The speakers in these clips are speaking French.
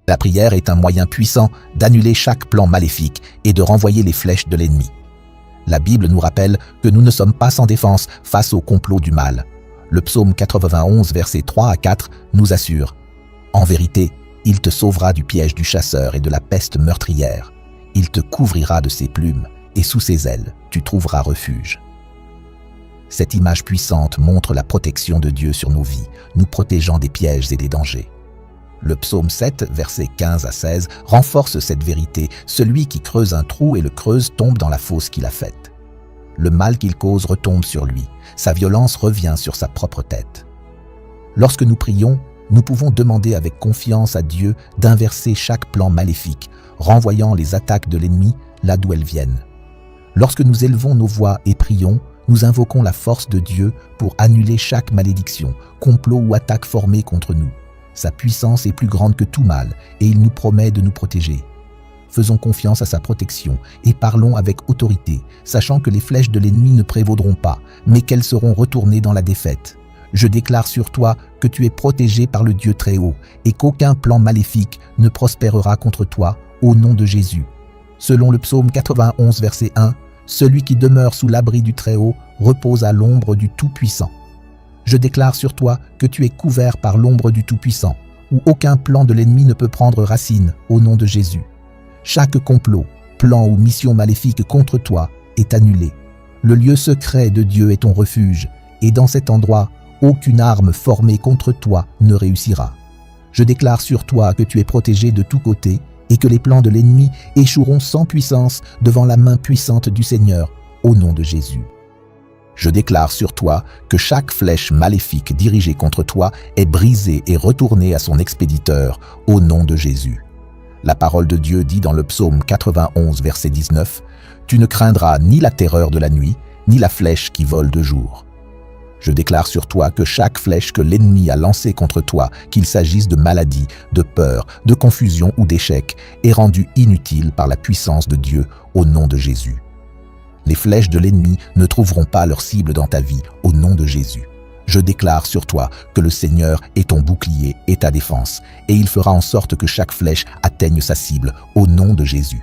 La prière est un moyen puissant d'annuler chaque plan maléfique et de renvoyer les flèches de l'ennemi. La Bible nous rappelle que nous ne sommes pas sans défense face au complot du mal. Le psaume 91, versets 3 à 4, nous assure « En vérité, il te sauvera du piège du chasseur et de la peste meurtrière. Il te couvrira de ses plumes, et sous ses ailes, tu trouveras refuge. » Cette image puissante montre la protection de Dieu sur nos vies, nous protégeant des pièges et des dangers. Le psaume 7, versets 15 à 16, renforce cette vérité. Celui qui creuse un trou et le creuse tombe dans la fosse qu'il a faite. Le mal qu'il cause retombe sur lui. Sa violence revient sur sa propre tête. Lorsque nous prions, nous pouvons demander avec confiance à Dieu d'inverser chaque plan maléfique, renvoyant les attaques de l'ennemi là d'où elles viennent. Lorsque nous élevons nos voix et prions, nous invoquons la force de Dieu pour annuler chaque malédiction, complot ou attaque formée contre nous. Sa puissance est plus grande que tout mal et il nous promet de nous protéger. Faisons confiance à sa protection et parlons avec autorité, sachant que les flèches de l'ennemi ne prévaudront pas, mais qu'elles seront retournées dans la défaite. Je déclare sur toi que tu es protégé par le Dieu très haut et qu'aucun plan maléfique ne prospérera contre toi au nom de Jésus. Selon le psaume 91, verset 1, « Celui qui demeure sous l'abri du Très-Haut repose à l'ombre du Tout-Puissant. » Je déclare sur toi que tu es couvert par l'ombre du Tout-Puissant, où aucun plan de l'ennemi ne peut prendre racine au nom de Jésus. Chaque complot, plan ou mission maléfique contre toi est annulé. Le lieu secret de Dieu est ton refuge, et dans cet endroit, aucune arme formée contre toi ne réussira. Je déclare sur toi que tu es protégé de tous côtés et que les plans de l'ennemi échoueront sans puissance devant la main puissante du Seigneur, au nom de Jésus. Je déclare sur toi que chaque flèche maléfique dirigée contre toi est brisée et retournée à son expéditeur, au nom de Jésus. La parole de Dieu dit dans le psaume 91, verset 19, « Tu ne craindras ni la terreur de la nuit, ni la flèche qui vole de jour. » Je déclare sur toi que chaque flèche que l'ennemi a lancée contre toi, qu'il s'agisse de maladie, de peur, de confusion ou d'échec, est rendue inutile par la puissance de Dieu, au nom de Jésus. Les flèches de l'ennemi ne trouveront pas leur cible dans ta vie, au nom de Jésus. Je déclare sur toi que le Seigneur est ton bouclier et ta défense, et il fera en sorte que chaque flèche atteigne sa cible, au nom de Jésus.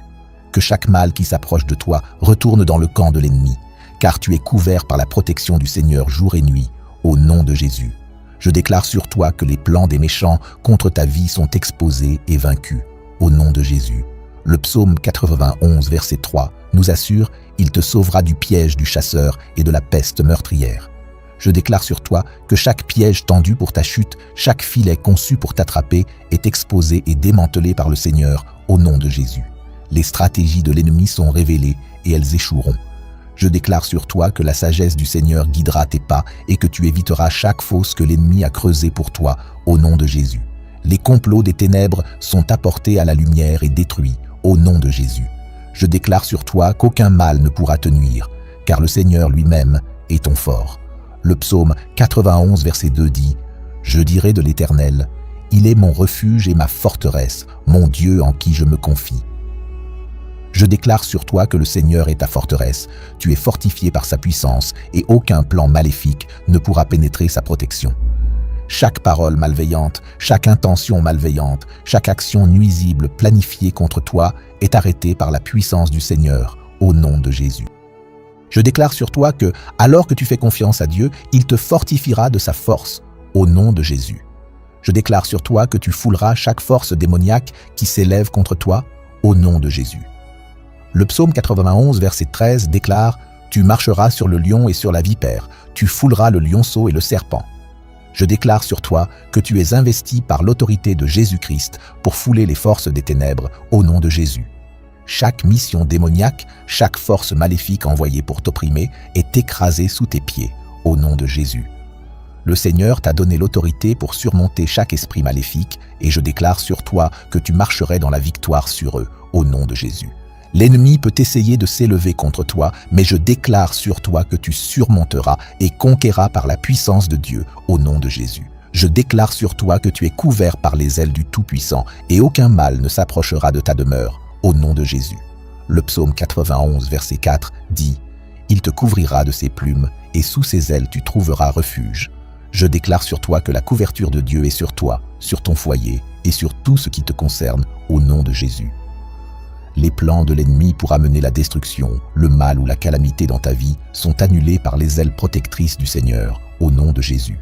Que chaque mal qui s'approche de toi retourne dans le camp de l'ennemi, car tu es couvert par la protection du Seigneur jour et nuit, au nom de Jésus. Je déclare sur toi que les plans des méchants contre ta vie sont exposés et vaincus, au nom de Jésus. Le psaume 91, verset 3, nous assure « Il te sauvera du piège du chasseur et de la peste meurtrière. » Je déclare sur toi que chaque piège tendu pour ta chute, chaque filet conçu pour t'attraper est exposé et démantelé par le Seigneur, au nom de Jésus. Les stratégies de l'ennemi sont révélées et elles échoueront. Je déclare sur toi que la sagesse du Seigneur guidera tes pas et que tu éviteras chaque fosse que l'ennemi a creusée pour toi, au nom de Jésus. Les complots des ténèbres sont apportés à la lumière et détruits, au nom de Jésus. Je déclare sur toi qu'aucun mal ne pourra te nuire, car le Seigneur lui-même est ton fort. Le psaume 91, verset 2 dit « Je dirai de l'Éternel, il est mon refuge et ma forteresse, mon Dieu en qui je me confie. » Je déclare sur toi que le Seigneur est ta forteresse, tu es fortifié par sa puissance et aucun plan maléfique ne pourra pénétrer sa protection. Chaque parole malveillante, chaque intention malveillante, chaque action nuisible planifiée contre toi est arrêtée par la puissance du Seigneur, au nom de Jésus. Je déclare sur toi que, alors que tu fais confiance à Dieu, il te fortifiera de sa force, au nom de Jésus. Je déclare sur toi que tu fouleras chaque force démoniaque qui s'élève contre toi, au nom de Jésus. Le psaume 91, verset 13 déclare « Tu marcheras sur le lion et sur la vipère, tu fouleras le lionceau et le serpent. » Je déclare sur toi que tu es investi par l'autorité de Jésus-Christ pour fouler les forces des ténèbres au nom de Jésus. Chaque mission démoniaque, chaque force maléfique envoyée pour t'opprimer est écrasée sous tes pieds au nom de Jésus. Le Seigneur t'a donné l'autorité pour surmonter chaque esprit maléfique et je déclare sur toi que tu marcherais dans la victoire sur eux au nom de Jésus. L'ennemi peut essayer de s'élever contre toi, mais je déclare sur toi que tu surmonteras et conquéras par la puissance de Dieu au nom de Jésus. Je déclare sur toi que tu es couvert par les ailes du Tout-Puissant et aucun mal ne s'approchera de ta demeure au nom de Jésus. Le psaume 91, verset 4 dit « Il te couvrira de ses plumes et sous ses ailes tu trouveras refuge. Je déclare sur toi que la couverture de Dieu est sur toi, sur ton foyer et sur tout ce qui te concerne au nom de Jésus. Les plans de l'ennemi pour amener la destruction, le mal ou la calamité dans ta vie sont annulés par les ailes protectrices du Seigneur au nom de Jésus.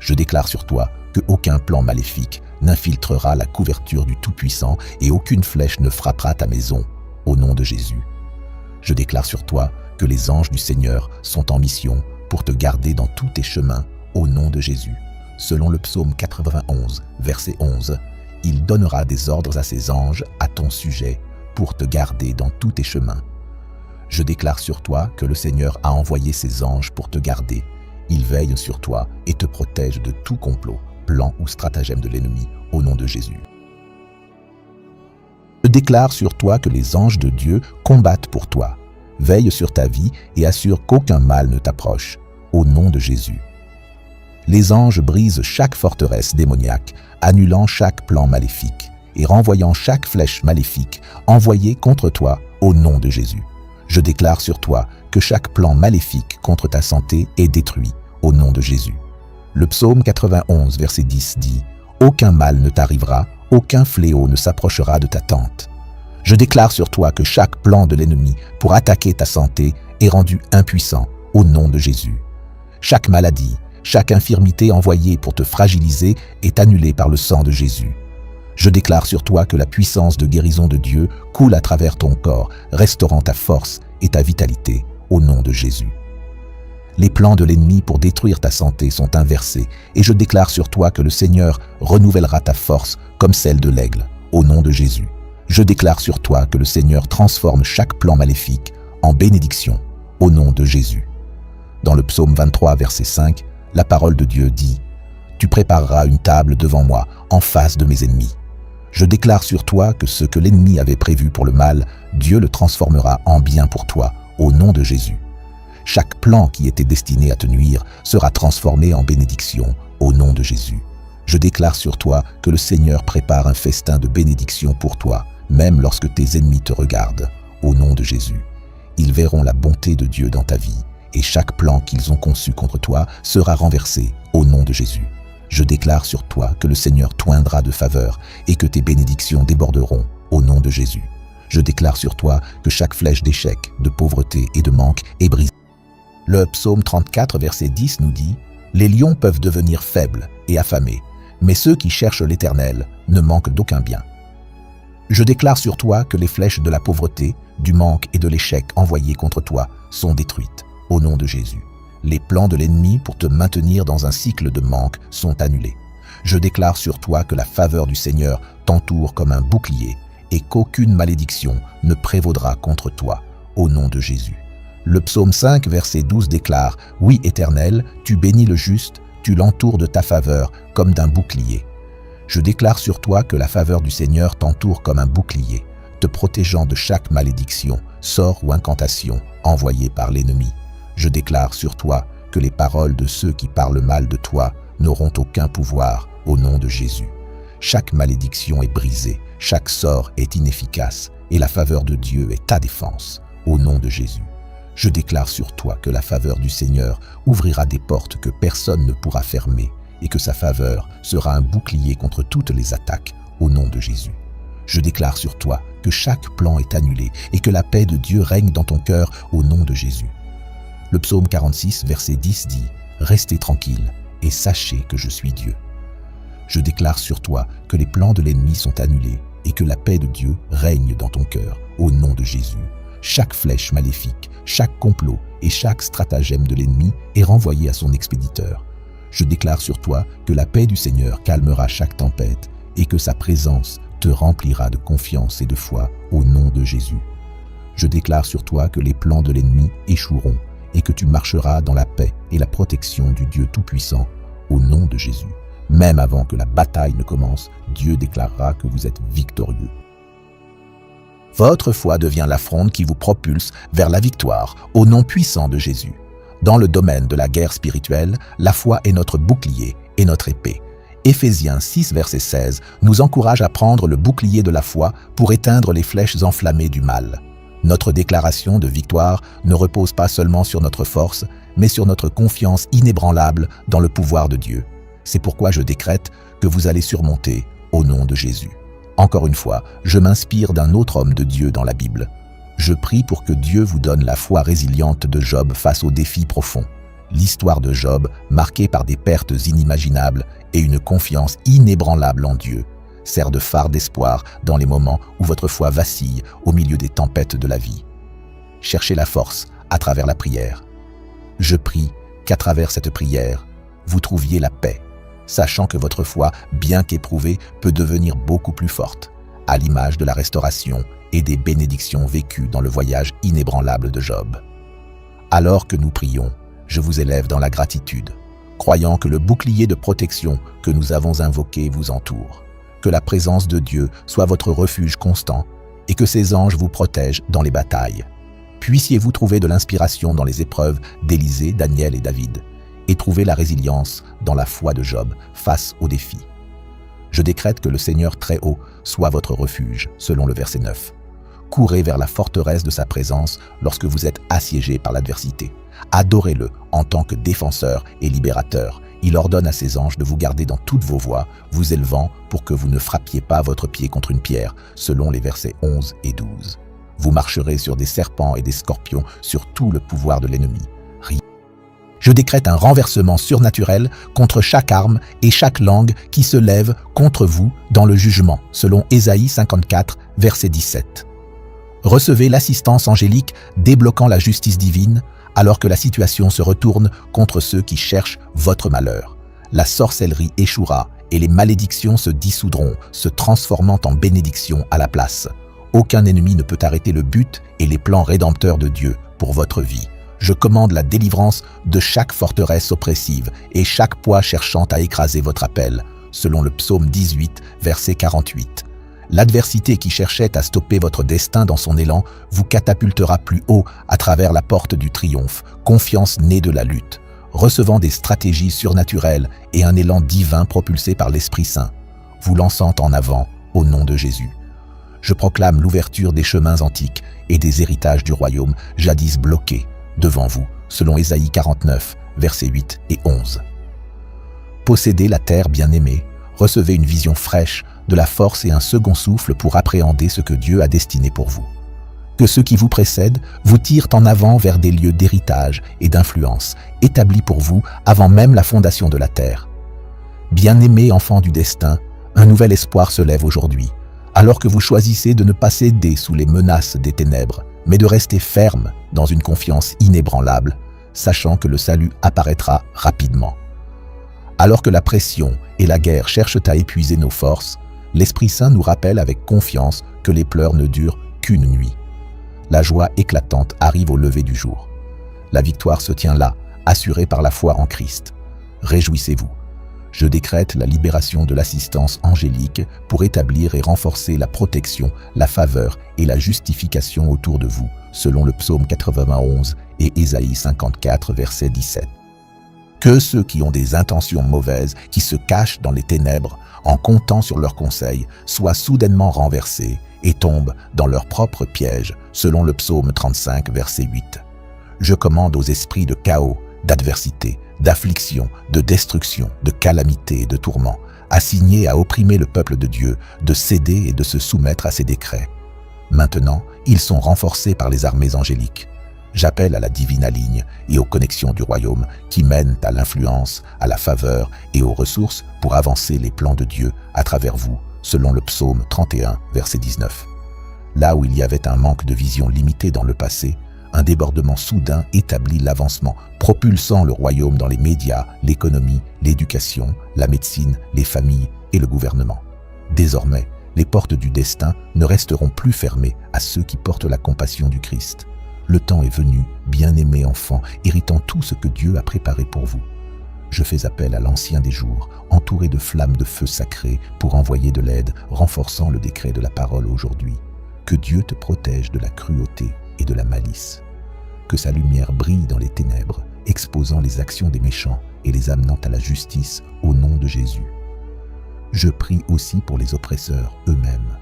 Je déclare sur toi que aucun plan maléfique n'infiltrera la couverture du Tout-Puissant et aucune flèche ne frappera ta maison au nom de Jésus. Je déclare sur toi que les anges du Seigneur sont en mission pour te garder dans tous tes chemins au nom de Jésus. Selon le psaume 91, verset 11, il donnera des ordres à ses anges à ton sujet pour te garder dans tous tes chemins. Je déclare sur toi que le Seigneur a envoyé ses anges pour te garder. Ils veillent sur toi et te protègent de tout complot, plan ou stratagème de l'ennemi au nom de Jésus. Je déclare sur toi que les anges de Dieu combattent pour toi, veillent sur ta vie et assurent qu'aucun mal ne t'approche au nom de Jésus. Les anges brisent chaque forteresse démoniaque, annulant chaque plan maléfique et renvoyant chaque flèche maléfique envoyée contre toi au nom de Jésus. Je déclare sur toi que chaque plan maléfique contre ta santé est détruit au nom de Jésus. Le psaume 91, verset 10 dit « Aucun mal ne t'arrivera, aucun fléau ne s'approchera de ta tente. » Je déclare sur toi que chaque plan de l'ennemi pour attaquer ta santé est rendu impuissant au nom de Jésus. Chaque maladie, chaque infirmité envoyée pour te fragiliser est annulée par le sang de Jésus. Je déclare sur toi que la puissance de guérison de Dieu coule à travers ton corps, restaurant ta force et ta vitalité au nom de Jésus. Les plans de l'ennemi pour détruire ta santé sont inversés et je déclare sur toi que le Seigneur renouvellera ta force comme celle de l'aigle au nom de Jésus. Je déclare sur toi que le Seigneur transforme chaque plan maléfique en bénédiction au nom de Jésus. Dans le psaume 23, verset 5, la parole de Dieu dit « Tu prépareras une table devant moi en face de mes ennemis. » Je déclare sur toi que ce que l'ennemi avait prévu pour le mal, Dieu le transformera en bien pour toi au nom de Jésus. Chaque plan qui était destiné à te nuire sera transformé en bénédiction au nom de Jésus. Je déclare sur toi que le Seigneur prépare un festin de bénédiction pour toi, même lorsque tes ennemis te regardent, au nom de Jésus. Ils verront la bonté de Dieu dans ta vie, et chaque plan qu'ils ont conçu contre toi sera renversé au nom de Jésus. Je déclare sur toi que le Seigneur t'oindra de faveur et que tes bénédictions déborderont au nom de Jésus. Je déclare sur toi que chaque flèche d'échec, de pauvreté et de manque est brisée. Le psaume 34, verset 10 nous dit « Les lions peuvent devenir faibles et affamés, mais ceux qui cherchent l'Éternel ne manquent d'aucun bien. » Je déclare sur toi que les flèches de la pauvreté, du manque et de l'échec envoyées contre toi sont détruites au nom de Jésus. Les plans de l'ennemi pour te maintenir dans un cycle de manque sont annulés. Je déclare sur toi que la faveur du Seigneur t'entoure comme un bouclier et qu'aucune malédiction ne prévaudra contre toi au nom de Jésus. Le psaume 5, verset 12 déclare « Oui, Éternel, tu bénis le juste, tu l'entoures de ta faveur comme d'un bouclier. » Je déclare sur toi que la faveur du Seigneur t'entoure comme un bouclier, te protégeant de chaque malédiction, sort ou incantation envoyée par l'ennemi. Je déclare sur toi que les paroles de ceux qui parlent mal de toi n'auront aucun pouvoir au nom de Jésus. Chaque malédiction est brisée, chaque sort est inefficace et la faveur de Dieu est ta défense au nom de Jésus. Je déclare sur toi que la faveur du Seigneur ouvrira des portes que personne ne pourra fermer et que sa faveur sera un bouclier contre toutes les attaques au nom de Jésus. Je déclare sur toi que chaque plan est annulé et que la paix de Dieu règne dans ton cœur au nom de Jésus. Le psaume 46, verset 10 dit « Restez tranquilles et sachez que je suis Dieu. » Je déclare sur toi que les plans de l'ennemi sont annulés et que la paix de Dieu règne dans ton cœur au nom de Jésus. Chaque flèche maléfique, chaque complot et chaque stratagème de l'ennemi est renvoyé à son expéditeur. Je déclare sur toi que la paix du Seigneur calmera chaque tempête et que sa présence te remplira de confiance et de foi au nom de Jésus. Je déclare sur toi que les plans de l'ennemi échoueront et que tu marcheras dans la paix et la protection du Dieu Tout-Puissant au nom de Jésus. Même avant que la bataille ne commence, Dieu déclarera que vous êtes victorieux. Votre foi devient la fronde qui vous propulse vers la victoire au nom puissant de Jésus. Dans le domaine de la guerre spirituelle, la foi est notre bouclier et notre épée. Éphésiens 6, verset 16 nous encourage à prendre le bouclier de la foi pour éteindre les flèches enflammées du mal. Notre déclaration de victoire ne repose pas seulement sur notre force, mais sur notre confiance inébranlable dans le pouvoir de Dieu. C'est pourquoi je décrète que vous allez surmonter au nom de Jésus. Encore une fois, je m'inspire d'un autre homme de Dieu dans la Bible. Je prie pour que Dieu vous donne la foi résiliente de Job face aux défis profonds. L'histoire de Job, marquée par des pertes inimaginables et une confiance inébranlable en Dieu, sert de phare d'espoir dans les moments où votre foi vacille au milieu des tempêtes de la vie. Cherchez la force à travers la prière. Je prie qu'à travers cette prière, vous trouviez la paix, sachant que votre foi, bien qu'éprouvée, peut devenir beaucoup plus forte, à l'image de la restauration et des bénédictions vécues dans le voyage inébranlable de Job. Alors que nous prions, je vous élève dans la gratitude, croyant que le bouclier de protection que nous avons invoqué vous entoure, que la présence de Dieu soit votre refuge constant et que ses anges vous protègent dans les batailles. Puissiez-vous trouver de l'inspiration dans les épreuves d'Élisée, Daniel et David, et trouver la résilience dans la foi de Job face aux défis. Je décrète que le Seigneur très haut soit votre refuge, selon le verset 9. Courez vers la forteresse de sa présence lorsque vous êtes assiégés par l'adversité. Adorez-le en tant que défenseur et libérateur. Il ordonne à ses anges de vous garder dans toutes vos voies, vous élevant pour que vous ne frappiez pas votre pied contre une pierre, selon les versets 11 et 12. Vous marcherez sur des serpents et des scorpions, sur tout le pouvoir de l'ennemi. Je décrète un renversement surnaturel contre chaque arme et chaque langue qui se lève contre vous dans le jugement, selon Ésaïe 54, verset 17. Recevez l'assistance angélique débloquant la justice divine, alors que la situation se retourne contre ceux qui cherchent votre malheur. La sorcellerie échouera et les malédictions se dissoudront, se transformant en bénédictions à la place. Aucun ennemi ne peut arrêter le but et les plans rédempteurs de Dieu pour votre vie. Je commande la délivrance de chaque forteresse oppressive et chaque poids cherchant à écraser votre appel, selon le psaume 18, verset 48. L'adversité qui cherchait à stopper votre destin dans son élan vous catapultera plus haut à travers la porte du triomphe, confiance née de la lutte, recevant des stratégies surnaturelles et un élan divin propulsé par l'Esprit Saint, vous lançant en avant au nom de Jésus. Je proclame l'ouverture des chemins antiques et des héritages du royaume jadis bloqués devant vous, selon Ésaïe 49, versets 8 et 11. Possédez la terre bien-aimée, recevez une vision fraîche, de la force et un second souffle pour appréhender ce que Dieu a destiné pour vous. Que ceux qui vous précèdent vous tirent en avant vers des lieux d'héritage et d'influence, établis pour vous avant même la fondation de la terre. Bien-aimés enfants du destin, un nouvel espoir se lève aujourd'hui, alors que vous choisissez de ne pas céder sous les menaces des ténèbres, mais de rester ferme dans une confiance inébranlable, sachant que le salut apparaîtra rapidement. Alors que la pression et la guerre cherchent à épuiser nos forces, l'Esprit Saint nous rappelle avec confiance que les pleurs ne durent qu'une nuit. La joie éclatante arrive au lever du jour. La victoire se tient là, assurée par la foi en Christ. Réjouissez-vous. Je décrète la libération de l'assistance angélique pour établir et renforcer la protection, la faveur et la justification autour de vous, selon le psaume 91 et Ésaïe 54, verset 17. Que ceux qui ont des intentions mauvaises, qui se cachent dans les ténèbres, en comptant sur leurs conseils, soient soudainement renversés et tombent dans leur propre piège, selon le psaume 35, verset 8. Je commande aux esprits de chaos, d'adversité, d'affliction, de destruction, de calamité et de tourment, assignés à opprimer le peuple de Dieu, de céder et de se soumettre à ses décrets. Maintenant, ils sont renforcés par les armées angéliques. J'appelle à la divine ligne et aux connexions du royaume qui mènent à l'influence, à la faveur et aux ressources pour avancer les plans de Dieu à travers vous, selon le psaume 31, verset 19. Là où il y avait un manque de vision limitée dans le passé, un débordement soudain établit l'avancement, propulsant le royaume dans les médias, l'économie, l'éducation, la médecine, les familles et le gouvernement. Désormais, les portes du destin ne resteront plus fermées à ceux qui portent la compassion du Christ. Le temps est venu, bien-aimé enfant, héritant tout ce que Dieu a préparé pour vous. Je fais appel à l'Ancien des jours, entouré de flammes de feu sacré, pour envoyer de l'aide, renforçant le décret de la parole aujourd'hui. Que Dieu te protège de la cruauté et de la malice. Que sa lumière brille dans les ténèbres, exposant les actions des méchants et les amenant à la justice au nom de Jésus. Je prie aussi pour les oppresseurs eux-mêmes,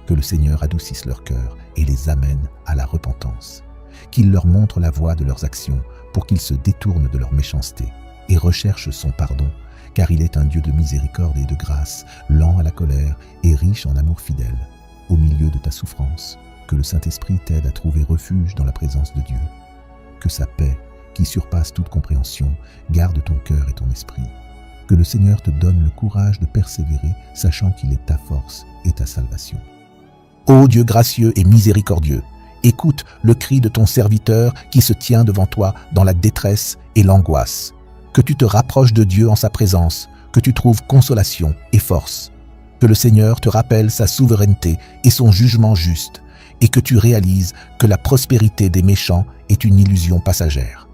que le Seigneur adoucisse leur cœur et les amène à la repentance. qu'il leur montre la voie de leurs actions pour qu'ils se détournent de leur méchanceté et recherchent son pardon, car il est un Dieu de miséricorde et de grâce, lent à la colère et riche en amour fidèle. Au milieu de ta souffrance, que le Saint-Esprit t'aide à trouver refuge dans la présence de Dieu. Que sa paix, qui surpasse toute compréhension, garde ton cœur et ton esprit. Que le Seigneur te donne le courage de persévérer, sachant qu'il est ta force et ta salvation. Ô Dieu gracieux et miséricordieux, écoute le cri de ton serviteur qui se tient devant toi dans la détresse et l'angoisse. Que tu te rapproches de Dieu en sa présence, que tu trouves consolation et force. Que le Seigneur te rappelle sa souveraineté et son jugement juste, et que tu réalises que la prospérité des méchants est une illusion passagère.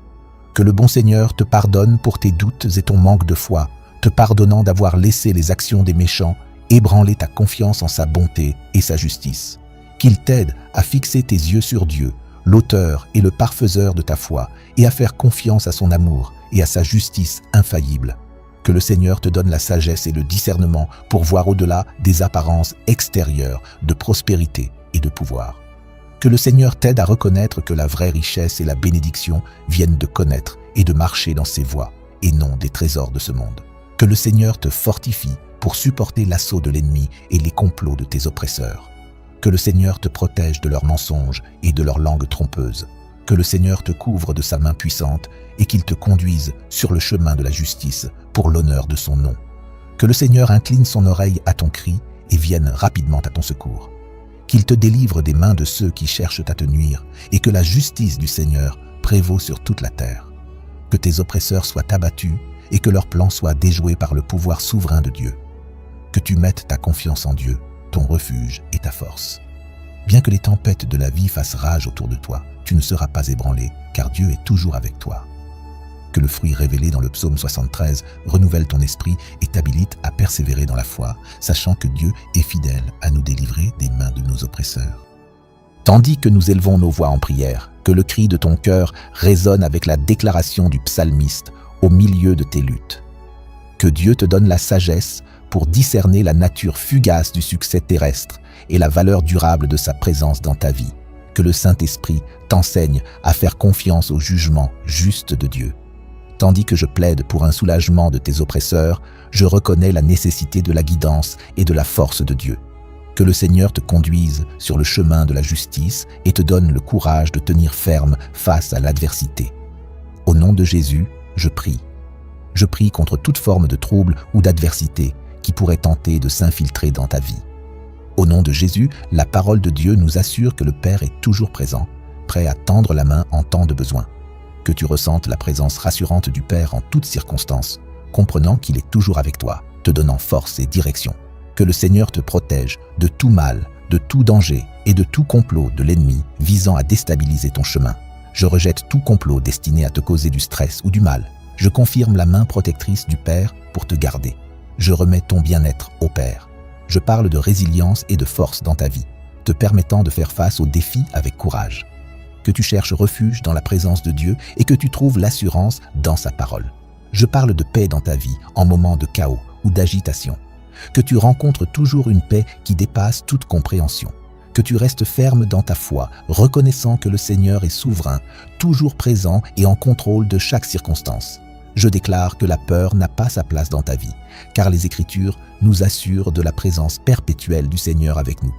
Que le bon Seigneur te pardonne pour tes doutes et ton manque de foi, te pardonnant d'avoir laissé les actions des méchants ébranler ta confiance en sa bonté et sa justice. Qu'il t'aide à fixer tes yeux sur Dieu, l'auteur et le parfaiseur de ta foi, et à faire confiance à son amour et à sa justice infaillible. Que le Seigneur te donne la sagesse et le discernement pour voir au-delà des apparences extérieures de prospérité et de pouvoir. Que le Seigneur t'aide à reconnaître que la vraie richesse et la bénédiction viennent de connaître et de marcher dans ses voies, et non des trésors de ce monde. Que le Seigneur te fortifie pour supporter l'assaut de l'ennemi et les complots de tes oppresseurs. Que le Seigneur te protège de leurs mensonges et de leurs langues trompeuses. Que le Seigneur te couvre de sa main puissante et qu'il te conduise sur le chemin de la justice pour l'honneur de son nom. Que le Seigneur incline son oreille à ton cri et vienne rapidement à ton secours. Qu'il te délivre des mains de ceux qui cherchent à te nuire et que la justice du Seigneur prévaut sur toute la terre. Que tes oppresseurs soient abattus et que leurs plans soient déjoués par le pouvoir souverain de Dieu. Que tu mettes ta confiance en Dieu, ton refuge et ta force. Bien que les tempêtes de la vie fassent rage autour de toi, tu ne seras pas ébranlé, car Dieu est toujours avec toi. Que le fruit révélé dans le psaume 73 renouvelle ton esprit et t'habilite à persévérer dans la foi, sachant que Dieu est fidèle à nous délivrer des mains de nos oppresseurs. Tandis que nous élevons nos voix en prière, que le cri de ton cœur résonne avec la déclaration du psalmiste au milieu de tes luttes. Que Dieu te donne la sagesse pour discerner la nature fugace du succès terrestre et la valeur durable de sa présence dans ta vie. Que le Saint-Esprit t'enseigne à faire confiance au jugement juste de Dieu. Tandis que je plaide pour un soulagement de tes oppresseurs, je reconnais la nécessité de la guidance et de la force de Dieu. Que le Seigneur te conduise sur le chemin de la justice et te donne le courage de tenir ferme face à l'adversité. Au nom de Jésus, je prie. Je prie contre toute forme de trouble ou d'adversité qui pourrait tenter de s'infiltrer dans ta vie. Au nom de Jésus, la parole de Dieu nous assure que le Père est toujours présent, prêt à tendre la main en temps de besoin. Que tu ressentes la présence rassurante du Père en toutes circonstances, comprenant qu'il est toujours avec toi, te donnant force et direction. Que le Seigneur te protège de tout mal, de tout danger et de tout complot de l'ennemi visant à déstabiliser ton chemin. Je rejette tout complot destiné à te causer du stress ou du mal. Je confirme la main protectrice du Père pour te garder. Je remets ton bien-être au Père. Je parle de résilience et de force dans ta vie, te permettant de faire face aux défis avec courage. Que tu cherches refuge dans la présence de Dieu et que tu trouves l'assurance dans sa parole. Je parle de paix dans ta vie en moments de chaos ou d'agitation. Que tu rencontres toujours une paix qui dépasse toute compréhension. Que tu restes ferme dans ta foi, reconnaissant que le Seigneur est souverain, toujours présent et en contrôle de chaque circonstance. Je déclare que la peur n'a pas sa place dans ta vie, car les Écritures nous assurent de la présence perpétuelle du Seigneur avec nous.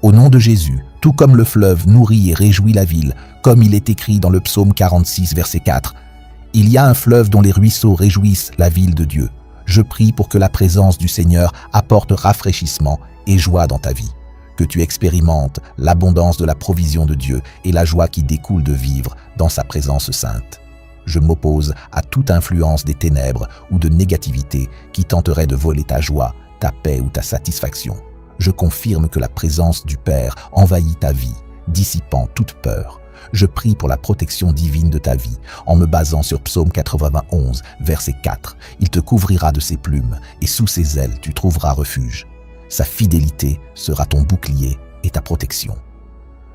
Au nom de Jésus, tout comme le fleuve nourrit et réjouit la ville, comme il est écrit dans le psaume 46, verset 4, « Il y a un fleuve dont les ruisseaux réjouissent la ville de Dieu. » Je prie pour que la présence du Seigneur apporte rafraîchissement et joie dans ta vie. Que tu expérimentes l'abondance de la provision de Dieu et la joie qui découle de vivre dans sa présence sainte. Je m'oppose à toute influence des ténèbres ou de négativité qui tenterait de voler ta joie, ta paix ou ta satisfaction. Je confirme que la présence du Père envahit ta vie, dissipant toute peur. Je prie pour la protection divine de ta vie, en me basant sur Psaume 91, verset 4. Il te couvrira de ses plumes, et sous ses ailes tu trouveras refuge. Sa fidélité sera ton bouclier et ta protection.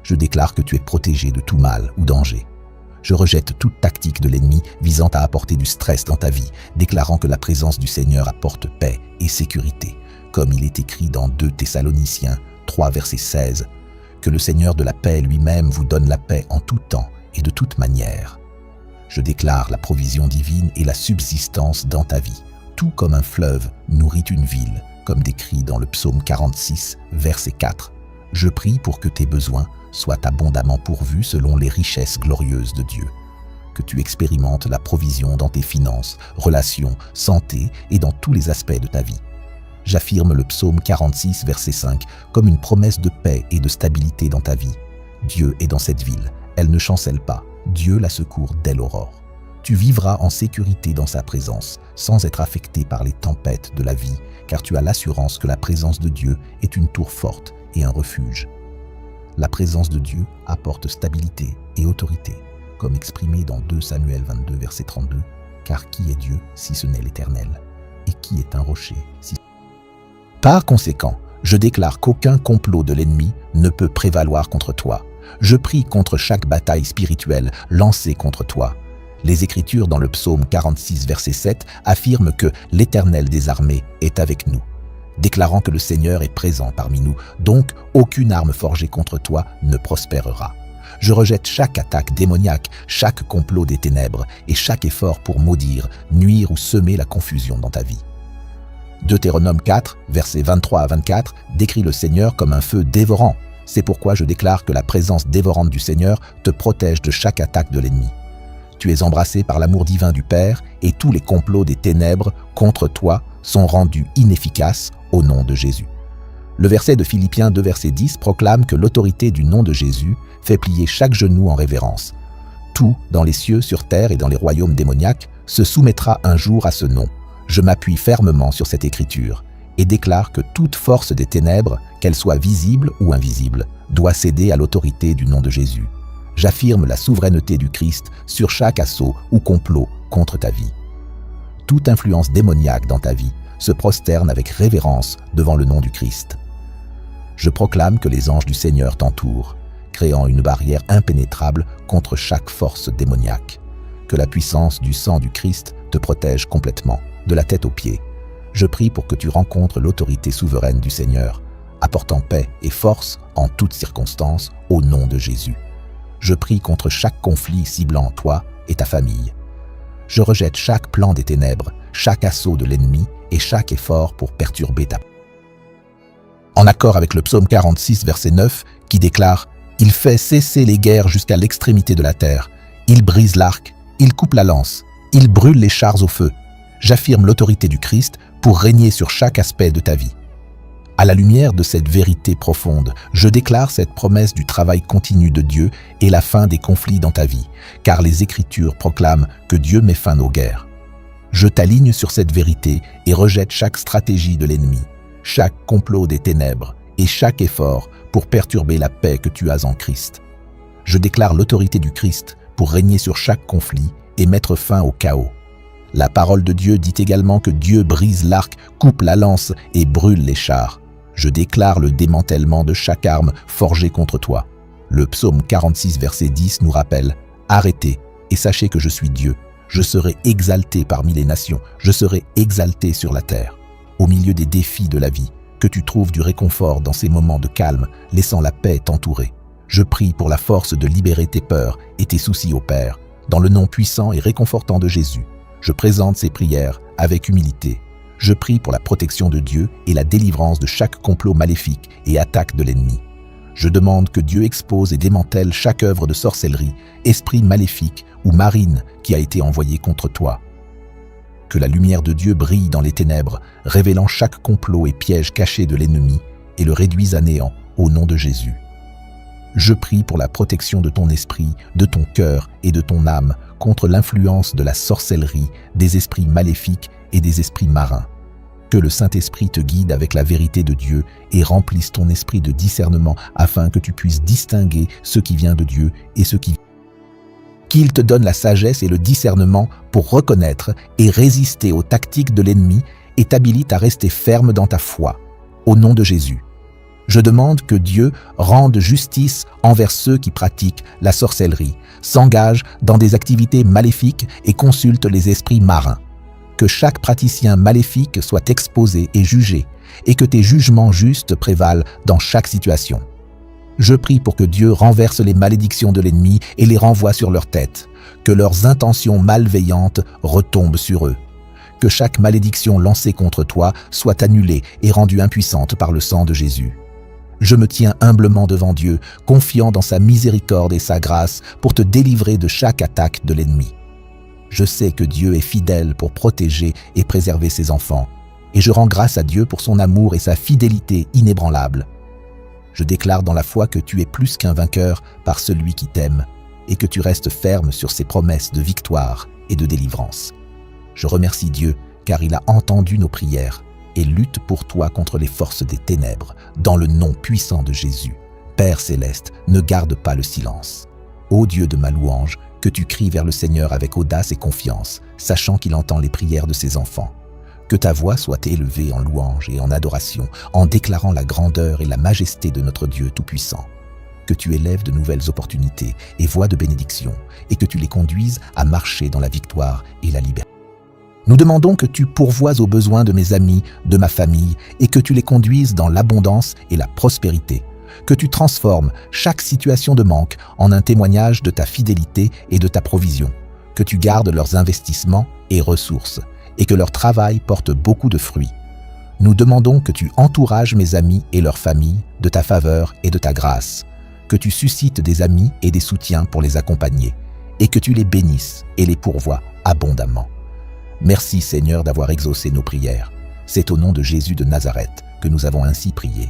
Je déclare que tu es protégé de tout mal ou danger. Je rejette toute tactique de l'ennemi visant à apporter du stress dans ta vie, déclarant que la présence du Seigneur apporte paix et sécurité, comme il est écrit dans 2 Thessaloniciens 3, verset 16. Que le Seigneur de la paix lui-même vous donne la paix en tout temps et de toute manière. Je déclare la provision divine et la subsistance dans ta vie, tout comme un fleuve nourrit une ville, comme décrit dans le psaume 46, verset 4. Je prie pour que tes besoins soient abondamment pourvus selon les richesses glorieuses de Dieu. Que tu expérimentes la provision dans tes finances, relations, santé et dans tous les aspects de ta vie. J'affirme le psaume 46, verset 5, comme une promesse de paix et de stabilité dans ta vie. Dieu est dans cette ville, elle ne chancelle pas, Dieu la secourt dès l'aurore. Tu vivras en sécurité dans sa présence, sans être affecté par les tempêtes de la vie, car tu as l'assurance que la présence de Dieu est une tour forte et un refuge. La présence de Dieu apporte stabilité et autorité, comme exprimé dans 2 Samuel 22, verset 32, car qui est Dieu si ce n'est l'Éternel? Et qui est un rocher si... Par conséquent, je déclare qu'aucun complot de l'ennemi ne peut prévaloir contre toi. Je prie contre chaque bataille spirituelle lancée contre toi. Les Écritures dans le psaume 46, verset 7 affirment que l'Éternel des armées est avec nous, déclarant que le Seigneur est présent parmi nous, donc aucune arme forgée contre toi ne prospérera. Je rejette chaque attaque démoniaque, chaque complot des ténèbres et chaque effort pour maudire, nuire ou semer la confusion dans ta vie. Deutéronome 4, versets 23 à 24, décrit le Seigneur comme un feu dévorant. C'est pourquoi je déclare que la présence dévorante du Seigneur te protège de chaque attaque de l'ennemi. Tu es embrassé par l'amour divin du Père et tous les complots des ténèbres contre toi sont rendus inefficaces au nom de Jésus. Le verset de Philippiens 2, verset 10 proclame que l'autorité du nom de Jésus fait plier chaque genou en révérence. Tout, dans les cieux, sur terre et dans les royaumes démoniaques, se soumettra un jour à ce nom. Je m'appuie fermement sur cette écriture et déclare que toute force des ténèbres, qu'elle soit visible ou invisible, doit céder à l'autorité du nom de Jésus. J'affirme la souveraineté du Christ sur chaque assaut ou complot contre ta vie. Toute influence démoniaque dans ta vie se prosterne avec révérence devant le nom du Christ. Je proclame que les anges du Seigneur t'entourent, créant une barrière impénétrable contre chaque force démoniaque. Que la puissance du sang du Christ te protège complètement, de la tête aux pieds. Je prie pour que tu rencontres l'autorité souveraine du Seigneur, apportant paix et force en toutes circonstances au nom de Jésus. Je prie contre chaque conflit ciblant toi et ta famille. Je rejette chaque plan des ténèbres, chaque assaut de l'ennemi et chaque effort pour perturber ta... En accord avec le psaume 46, verset 9, qui déclare « Il fait cesser les guerres jusqu'à l'extrémité de la terre. Il brise l'arc, il coupe la lance, il brûle les chars au feu. » J'affirme l'autorité du Christ pour régner sur chaque aspect de ta vie. À la lumière de cette vérité profonde, je déclare cette promesse du travail continu de Dieu et la fin des conflits dans ta vie, car les Écritures proclament que Dieu met fin aux guerres. Je t'aligne sur cette vérité et rejette chaque stratégie de l'ennemi, chaque complot des ténèbres et chaque effort pour perturber la paix que tu as en Christ. Je déclare l'autorité du Christ pour régner sur chaque conflit et mettre fin au chaos. La parole de Dieu dit également que Dieu brise l'arc, coupe la lance et brûle les chars. Je déclare le démantèlement de chaque arme forgée contre toi. Le psaume 46, verset 10 nous rappelle « Arrêtez et sachez que je suis Dieu. Je serai exalté parmi les nations, je serai exalté sur la terre. » Au milieu des défis de la vie, que tu trouves du réconfort dans ces moments de calme, laissant la paix t'entourer. Je prie pour la force de libérer tes peurs et tes soucis au Père. Dans le nom puissant et réconfortant de Jésus, je présente ces prières avec humilité. Je prie pour la protection de Dieu et la délivrance de chaque complot maléfique et attaque de l'ennemi. Je demande que Dieu expose et démantèle chaque œuvre de sorcellerie, esprit maléfique ou marine qui a été envoyé contre toi. Que la lumière de Dieu brille dans les ténèbres, révélant chaque complot et piège caché de l'ennemi et le réduise à néant au nom de Jésus. Je prie pour la protection de ton esprit, de ton cœur et de ton âme contre l'influence de la sorcellerie, des esprits maléfiques et des esprits marins. Que le Saint-Esprit te guide avec la vérité de Dieu et remplisse ton esprit de discernement afin que tu puisses distinguer ce qui vient de Dieu et ce qui... Qu'il te donne la sagesse et le discernement pour reconnaître et résister aux tactiques de l'ennemi et t'habilite à rester ferme dans ta foi. Au nom de Jésus. Je demande que Dieu rende justice envers ceux qui pratiquent la sorcellerie, s'engagent dans des activités maléfiques et consultent les esprits marins. Que chaque praticien maléfique soit exposé et jugé, et que tes jugements justes prévalent dans chaque situation. Je prie pour que Dieu renverse les malédictions de l'ennemi et les renvoie sur leur tête, que leurs intentions malveillantes retombent sur eux, que chaque malédiction lancée contre toi soit annulée et rendue impuissante par le sang de Jésus. Je me tiens humblement devant Dieu, confiant dans sa miséricorde et sa grâce pour te délivrer de chaque attaque de l'ennemi. Je sais que Dieu est fidèle pour protéger et préserver ses enfants, et je rends grâce à Dieu pour son amour et sa fidélité inébranlable. Je déclare dans la foi que tu es plus qu'un vainqueur par celui qui t'aime, et que tu restes ferme sur ses promesses de victoire et de délivrance. Je remercie Dieu car il a entendu nos prières et lutte pour toi contre les forces des ténèbres, dans le nom puissant de Jésus. Père céleste, ne garde pas le silence. Ô Dieu de ma louange, que tu cries vers le Seigneur avec audace et confiance, sachant qu'il entend les prières de ses enfants. Que ta voix soit élevée en louange et en adoration, en déclarant la grandeur et la majesté de notre Dieu Tout-Puissant. Que tu élèves de nouvelles opportunités et voies de bénédiction, et que tu les conduises à marcher dans la victoire et la liberté. Nous demandons que tu pourvoies aux besoins de mes amis, de ma famille, et que tu les conduises dans l'abondance et la prospérité. Que tu transformes chaque situation de manque en un témoignage de ta fidélité et de ta provision. Que tu gardes leurs investissements et ressources, et que leur travail porte beaucoup de fruits. Nous demandons que tu entourages mes amis et leurs familles de ta faveur et de ta grâce, que tu suscites des amis et des soutiens pour les accompagner, et que tu les bénisses et les pourvoies abondamment. Merci Seigneur d'avoir exaucé nos prières. C'est au nom de Jésus de Nazareth que nous avons ainsi prié.